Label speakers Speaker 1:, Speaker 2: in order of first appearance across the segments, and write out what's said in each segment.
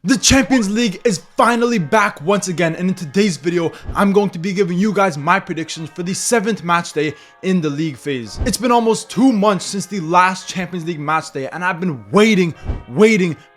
Speaker 1: The Champions League is finally back once again, and in today's video, I'm going to be giving you guys my predictions for the 7th match day in the league phase. It's been almost 2 months since the last Champions League match day, and I've been waiting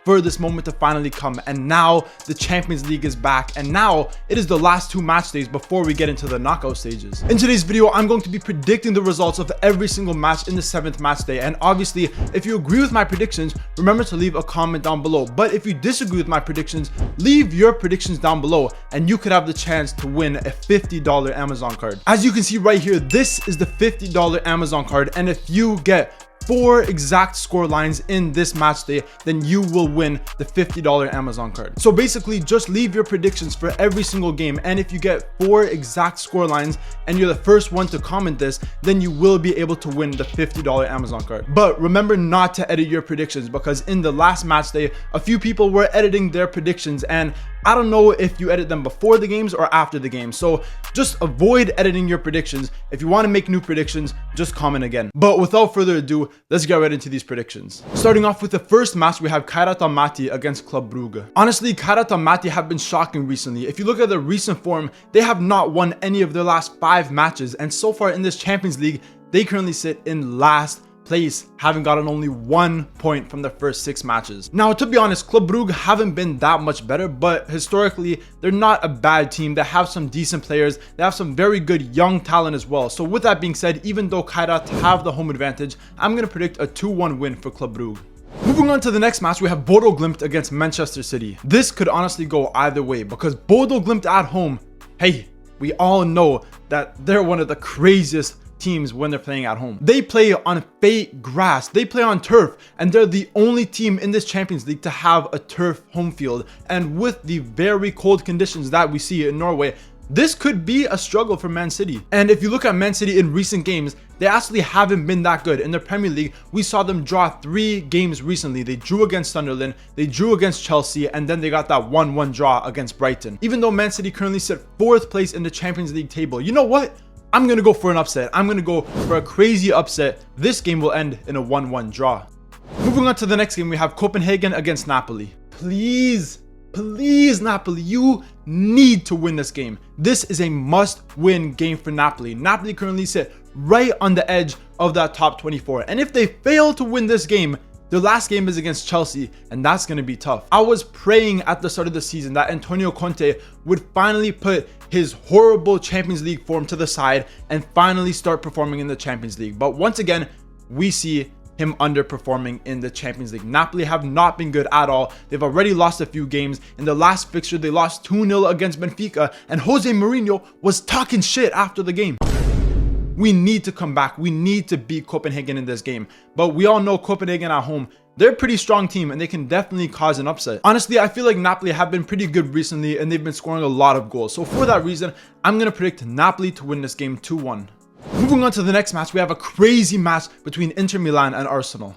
Speaker 1: for this moment to finally come, and now the Champions League is back, and now it is the last 2 match days before we get into the knockout stages. In today's video, I'm going to be predicting the results of every single match in the 7th match day, and obviously, if you agree with my predictions, remember to leave a comment down below. But if you disagree with my predictions, leave your predictions down below, and you could have the chance to win a $50 Amazon card. As you can see right here, this is the $50 Amazon card, and if you get 4 exact score lines in this match day, then you will win the $50 Amazon card. So basically, just leave your predictions for every single game, and if you get 4 exact score lines and you're the first one to comment this, then you will be able to win the $50 Amazon card. But remember not to edit your predictions, because in the last match day, a few people were editing their predictions, and I don't know if you edit them before the games or after the game. So just avoid editing your predictions. If you want to make new predictions, just comment again. But without further ado, let's get right into these predictions. Starting off with the first match, we have Kairat Almaty against Club Brugge. Honestly, Kairat Almaty have been shocking recently. If you look at their recent form, they have not won any of their last 5 matches. And so far in this Champions League, they currently sit in last place, having gotten only 1 point from the first 6 matches. Now, to be honest, Club Brugge haven't been that much better, but historically, they're not a bad team. They have some decent players. They have some very good young talent as well. So with that being said, even though Kairat have the home advantage, I'm going to predict a 2-1 win for Club Brugge. Moving on to the next match, we have Bodo Glimt against Manchester City. This could honestly go either way, because Bodo Glimt at home, hey, we all know that they're one of the craziest teams when they're playing at home. They play on fake grass, they play on turf, and they're the only team in this Champions League to have a turf home field. And with the very cold conditions that we see in Norway, this could be a struggle for Man City. And if you look at Man City in recent games, they actually haven't been that good. In the Premier League, we saw them draw 3 games recently. They drew against Sunderland, they drew against Chelsea, and then they got that 1-1 draw against Brighton. Even though Man City currently sit 4th place in the Champions League table, you know what? I'm going to go for an upset. I'm going to go for a crazy upset. This game will end in a 1-1 draw. Moving on to the next game, we have Copenhagen against Napoli. Please, Napoli, you need to win this game. This is a must-win game for Napoli. Napoli currently sit right on the edge of that top 24. And if they fail to win this game, their last game is against Chelsea, and that's going to be tough. I was praying at the start of the season that Antonio Conte would finally put his horrible Champions League form to the side and finally start performing in the Champions League. But once again, we see him underperforming in the Champions League. Napoli have not been good at all. They've already lost a few games. In the last fixture, they lost 2-0 against Benfica, and Jose Mourinho was talking shit after the game. We need to come back. We need to beat Copenhagen in this game. But we all know Copenhagen at home, they're a pretty strong team, and they can definitely cause an upset. Honestly, I feel like Napoli have been pretty good recently, and they've been scoring a lot of goals. So for that reason, I'm going to predict Napoli to win this game 2-1. Moving on to the next match, we have a crazy match between Inter Milan and Arsenal.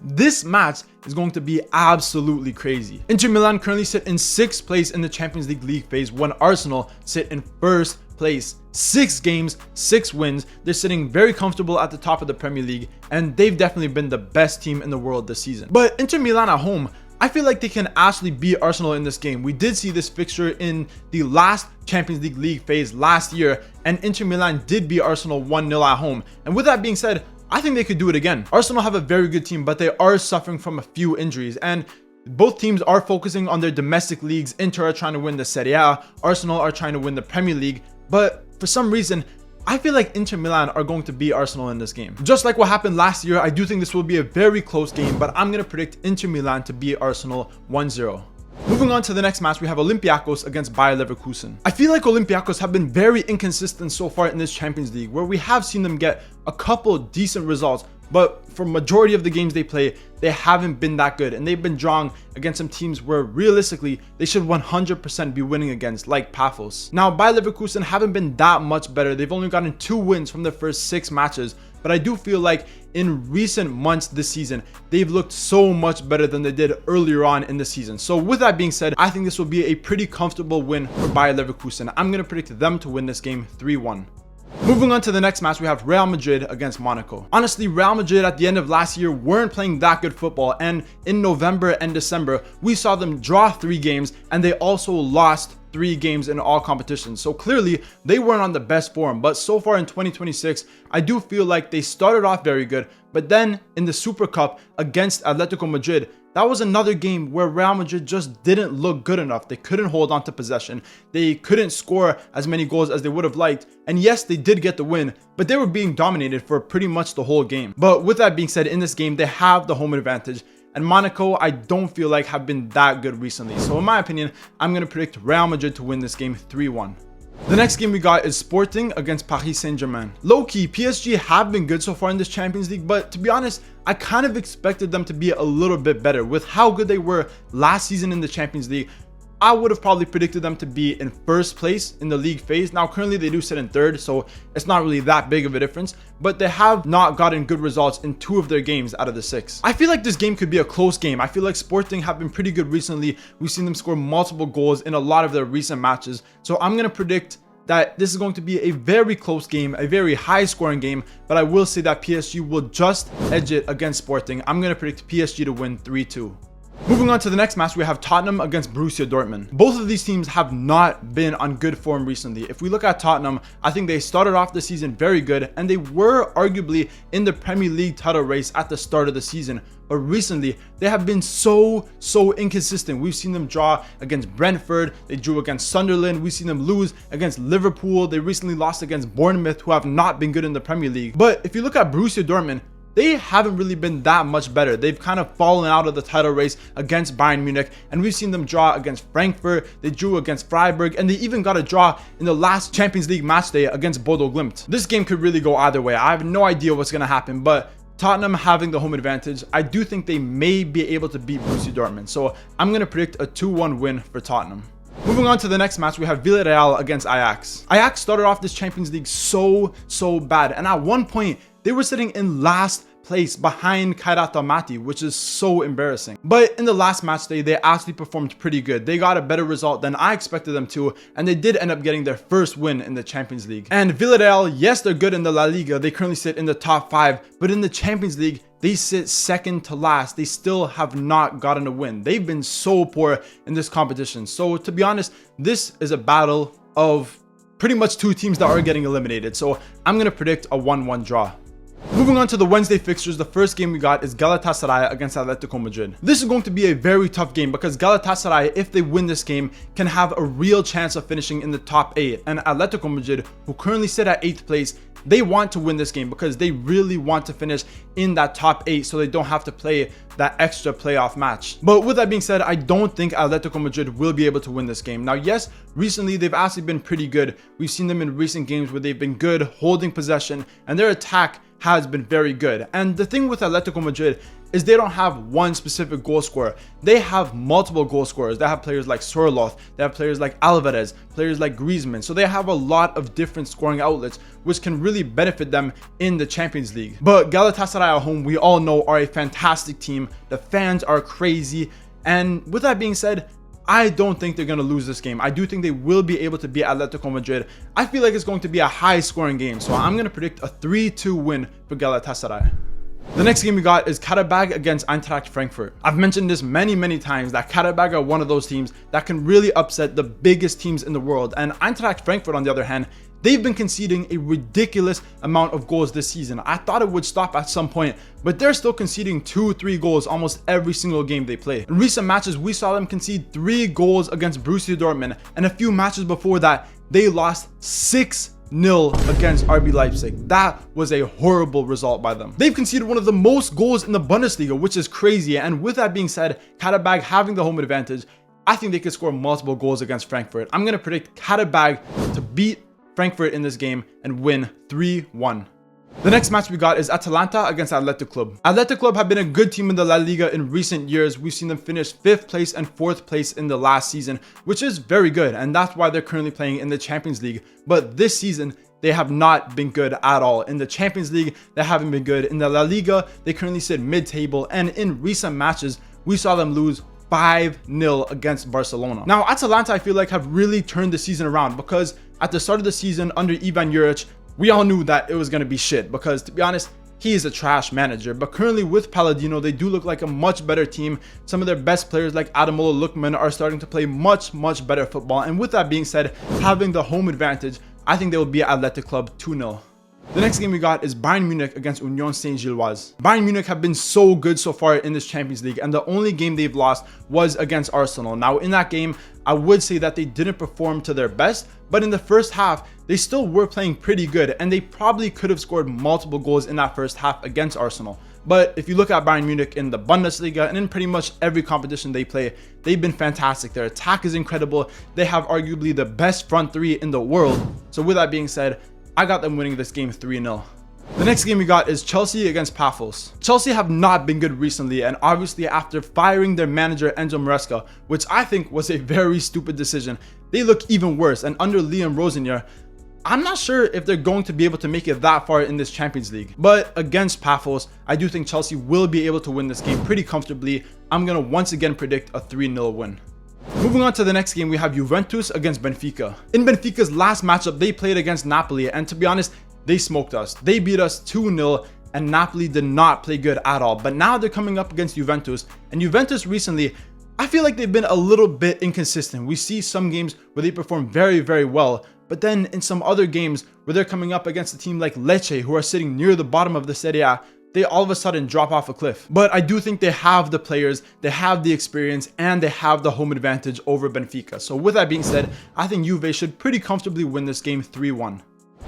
Speaker 1: This match is going to be absolutely crazy. Inter Milan currently sit in 6th place in the Champions League phase, when Arsenal sit in 1st place. 6 games, 6 wins. They're sitting very comfortable at the top of the Premier League, and they've definitely been the best team in the world this season. But Inter Milan at home, I feel like they can actually beat Arsenal in this game. We did see this fixture in the last Champions League phase last year, and Inter Milan did beat Arsenal 1-0 at home. And with that being said, I think they could do it again. Arsenal have a very good team, but they are suffering from a few injuries, and both teams are focusing on their domestic leagues. Inter are trying to win the Serie A, Arsenal are trying to win the Premier League, but for some reason, I feel like Inter Milan are going to beat Arsenal in this game. Just like what happened last year, I do think this will be a very close game, but I'm going to predict Inter Milan to beat Arsenal 1-0. Moving on to the next match, we have Olympiacos against Bayer Leverkusen. I feel like Olympiacos have been very inconsistent so far in this Champions League, where we have seen them get a couple decent results, but for majority of the games they play, they haven't been that good, and they've been drawing against some teams where realistically they should 100% be winning against, like Paphos. Now, Bayer Leverkusen haven't been that much better. They've only gotten 2 wins from their first 6 matches, but I do feel like in recent months this season, they've looked so much better than they did earlier on in the season. So with that being said, I think this will be a pretty comfortable win for Bayer Leverkusen. I'm going to predict them to win this game 3-1. Moving on to the next match, we have Real Madrid against Monaco. Honestly, Real Madrid at the end of last year weren't playing that good football, and in November and December, we saw them draw 3 games, and they also lost 3 games in all competitions. So clearly they weren't on the best form, but so far in 2026, I do feel like they started off very good, but then in the Super Cup against Atletico Madrid, that was another game where Real Madrid just didn't look good enough. They couldn't hold on to possession. They couldn't score as many goals as they would have liked. And yes, they did get the win, but they were being dominated for pretty much the whole game. But with that being said, in this game, they have the home advantage. And Monaco, I don't feel like have been that good recently. So in my opinion, I'm going to predict Real Madrid to win this game 3-1. The next game we got is Sporting against Paris Saint-Germain. Low-key, PSG have been good so far in this Champions League, but to be honest, I kind of expected them to be a little bit better. With how good they were last season in the Champions League, I would have probably predicted them to be in first place in the league phase. Now, currently they do sit in third, so it's not really that big of a difference, but they have not gotten good results in 2 of their games out of the 6. I feel like this game could be a close game. I feel like Sporting have been pretty good recently. We've seen them score multiple goals in a lot of their recent matches. So I'm going to predict that this is going to be a very close game, a very high scoring game, but I will say that PSG will just edge it against Sporting. I'm going to predict PSG to win 3-2. Moving on to the next match, we have Tottenham against Borussia Dortmund. Both of these teams have not been on good form recently. If we look at Tottenham, I think they started off the season very good, and they were arguably in the Premier League title race at the start of the season. But recently, they have been so inconsistent. We've seen them draw against Brentford. They drew against Sunderland. We've seen them lose against Liverpool. They recently lost against Bournemouth, who have not been good in the Premier League. But if you look at Borussia Dortmund, they haven't really been that much better. They've kind of fallen out of the title race against Bayern Munich, and we've seen them draw against Frankfurt. They drew against Freiburg, and they even got a draw in the last Champions League match day against Bodo Glimt. This game could really go either way. I have no idea what's going to happen, but Tottenham having the home advantage, I do think they may be able to beat Borussia Dortmund. So I'm going to predict a 2-1 win for Tottenham. Moving on to the next match, we have Villarreal against Ajax. Ajax started off this Champions League so bad, and at one point they were sitting in last place behind Kairat Almaty, which is so embarrassing. But in the last match day, they actually performed pretty good. They got a better result than I expected them to, and they did end up getting their first win in the Champions League. And Villarreal, yes, they're good in the La Liga. They currently sit in the top 5, but in the Champions League, they sit second to last. They still have not gotten a win. They've been so poor in this competition. So to be honest, this is a battle of pretty much 2 teams that are getting eliminated. So I'm going to predict a 1-1 draw. Moving on to the Wednesday fixtures, the first game we got is Galatasaray against Atletico Madrid. This is going to be a very tough game because Galatasaray, if they win this game, can have a real chance of finishing in the top 8. And Atletico Madrid, who currently sit at 8th place, they want to win this game because they really want to finish in that top 8 so they don't have to play that extra playoff match. But with that being said, I don't think Atletico Madrid will be able to win this game. Now, yes, recently they've actually been pretty good. We've seen them in recent games where they've been good holding possession, and their attack has been very good. And the thing with Atletico Madrid is they don't have one specific goal scorer. They have multiple goal scorers. They have players like Sorloth, they have players like Alvarez, players like Griezmann. So they have a lot of different scoring outlets, which can really benefit them in the Champions League. But Galatasaray at home, we all know, are a fantastic team. The fans are crazy. And with that being said, I don't think they're going to lose this game. I do think they will be able to beat Atletico Madrid. I feel like it's going to be a high scoring game. So I'm going to predict a 3-2 win for Galatasaray. The next game we got is Karabag against Eintracht Frankfurt. I've mentioned this many times that Karabag are one of those teams that can really upset the biggest teams in the world. And Eintracht Frankfurt, on the other hand, they've been conceding a ridiculous amount of goals this season. I thought it would stop at some point, but they're still conceding 2-3 goals almost every single game they play. In recent matches, we saw them concede 3 goals against Borussia Dortmund, and a few matches before that, they lost 6-0 against RB Leipzig. That was a horrible result by them. They've conceded one of the most goals in the Bundesliga, which is crazy. And with that being said, Karabag having the home advantage, I think they could score multiple goals against Frankfurt. I'm going to predict Karabag to beat Frankfurt in this game and win 3-1. The next match we got is Atalanta against Athletic Club. Athletic Club have been a good team in the La Liga in recent years. We've seen them finish 5th place and 4th place in the last season, which is very good, and that's why they're currently playing in the Champions League. But this season, they have not been good at all. In the Champions League, they haven't been good. In the La Liga, they currently sit mid-table, and in recent matches, we saw them lose 5-0 against Barcelona. Now, Atalanta, I feel like, have really turned the season around because at the start of the season under Ivan Juric, we all knew that it was going to be shit because, to be honest, he is a trash manager. But currently with Palladino, they do look like a much better team. Some of their best players like Ademola Lookman are starting to play much better football. And with that being said, having the home advantage, I think they will be Athletic Club 2-0. The next game we got is Bayern Munich against Union Saint-Gilloise. Bayern Munich have been so good so far in this Champions League, and the only game they've lost was against Arsenal. Now in that game, I would say that they didn't perform to their best, but in the first half, they still were playing pretty good, and they probably could have scored multiple goals in that first half against Arsenal. But if you look at Bayern Munich in the Bundesliga and in pretty much every competition they play, they've been fantastic. Their attack is incredible. They have arguably the best front three in the world. So with that being said, I got them winning this game 3-0. The next game we got is Chelsea against Paphos. Chelsea have not been good recently, and obviously after firing their manager Enzo Maresca, which I think was a very stupid decision, they look even worse. And under Liam Rosenior, I'm not sure if they're going to be able to make it that far in this Champions League. But against Paphos, I do think Chelsea will be able to win this game pretty comfortably. I'm going to once again predict a 3-0 win. Moving on to the next game, we have Juventus against Benfica. In Benfica's last matchup, they played against Napoli, and to be honest, they smoked us. They beat us 2-0, and Napoli did not play good at all. But now they're coming up against Juventus, and Juventus recently, I feel like they've been a little bit inconsistent. We see some games where they perform very well, but then in some other games where they're coming up against a team like Lecce, who are sitting near the bottom of the Serie A, they all of a sudden drop off a cliff. But I do think they have the players, they have the experience, and they have the home advantage over Benfica. So with that being said, I think Juve should pretty comfortably win this game 3-1.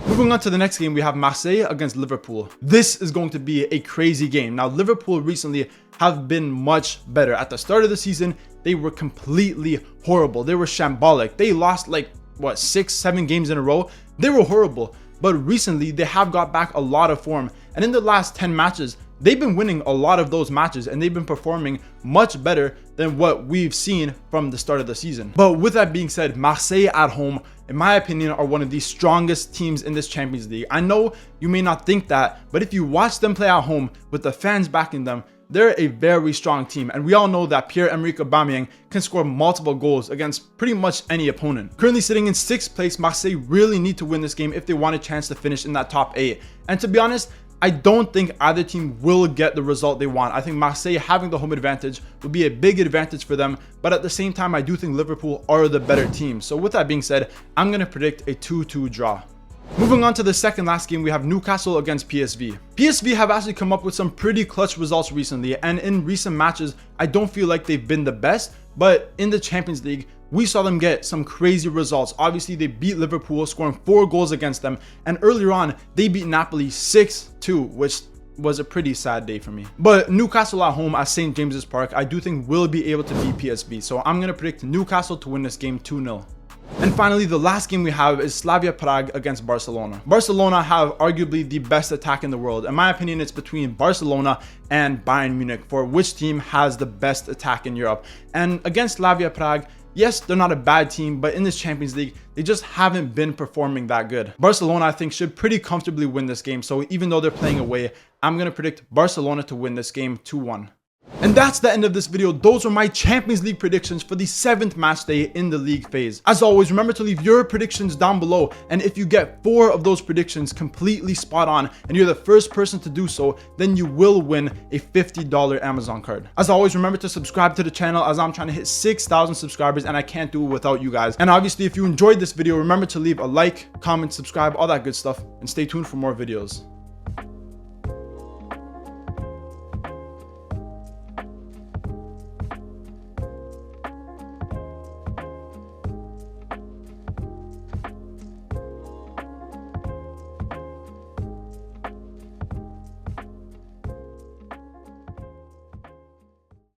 Speaker 1: Moving on to the next game, we have Marseille against Liverpool. This is going to be a crazy game. Now, Liverpool recently have been much better. At the start of the season, they were completely horrible. They were shambolic. They lost like, 6-7 games in a row. They were horrible. But recently, they have got back a lot of form. And in the last 10 matches, they've been winning a lot of those matches, and they've been performing much better than what we've seen from the start of the season. But with that being said, Marseille at home, in my opinion, are one of the strongest teams in this Champions League. I know you may not think that, but if you watch them play at home with the fans backing them, they're a very strong team, and we all know that Pierre-Emerick Aubameyang can score multiple goals against pretty much any opponent. Currently sitting in 6th place, Marseille really need to win this game if they want a chance to finish in that top 8. And to be honest, I don't think either team will get the result they want. I think Marseille having the home advantage will be a big advantage for them, but at the same time, I do think Liverpool are the better team. So with that being said, I'm going to predict a 2-2 draw. Moving on to the second last game, we have Newcastle against PSV. PSV have actually come up with some pretty clutch results recently, and in recent matches, I don't feel like they've been the best, but in the Champions League, we saw them get some crazy results. Obviously, they beat Liverpool, scoring 4 goals against them, and earlier on, they beat Napoli 6-2, which was a pretty sad day for me. But Newcastle at home at St. James's Park, I do think will be able to beat PSV, so I'm going to predict Newcastle to win this game 2-0. And finally, the last game we have is Slavia Prague against Barcelona. Barcelona have arguably the best attack in the world. In my opinion, it's between Barcelona and Bayern Munich for which team has the best attack in Europe. And against Slavia Prague, yes, they're not a bad team, but in this Champions League, they just haven't been performing that good. Barcelona, I think, should pretty comfortably win this game. So even though they're playing away, I'm going to predict Barcelona to win this game 2-1. And that's the end of this video. Those are my Champions League predictions for the 7th match day in the league phase. As always, remember to leave your predictions down below. And if you get 4 of those predictions completely spot on and you're the first person to do so, then you will win a $50 Amazon card. As always, remember to subscribe to the channel as I'm trying to hit 6,000 subscribers and I can't do it without you guys. And obviously, if you enjoyed this video, remember to leave a like, comment, subscribe, all that good stuff, and stay tuned for more videos.